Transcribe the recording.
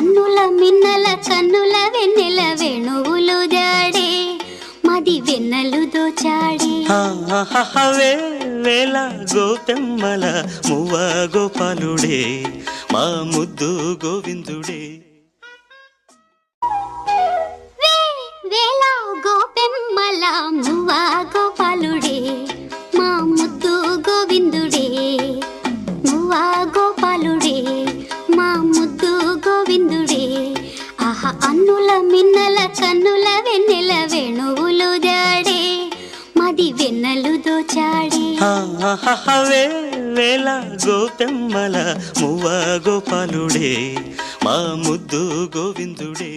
అన్నుల మిన్నల కన్నుల వెన్నెల వేణువులు దాడే మది వెన్నెలు దోచాడే వేళ గోపెమ్మల మువ్వ గోపాలుడే మా ముద్దు గోవిందుడే వేళ గోపెమ్మల మువ్వ గోపాలుడే మా ముద్దు గోవిందుడే మువ్వ గోపాలుడే మా ముద్దు గోవిందుడే ఆహా అన్నుల మిన్నల కన్నుల వెన్నెల వేణువులు దాడే మది వెన్నెలు దోచాడే వేళ గోపెమ్మల మువ్వ గోపాలుడే మా ముద్దు గోవిందుడే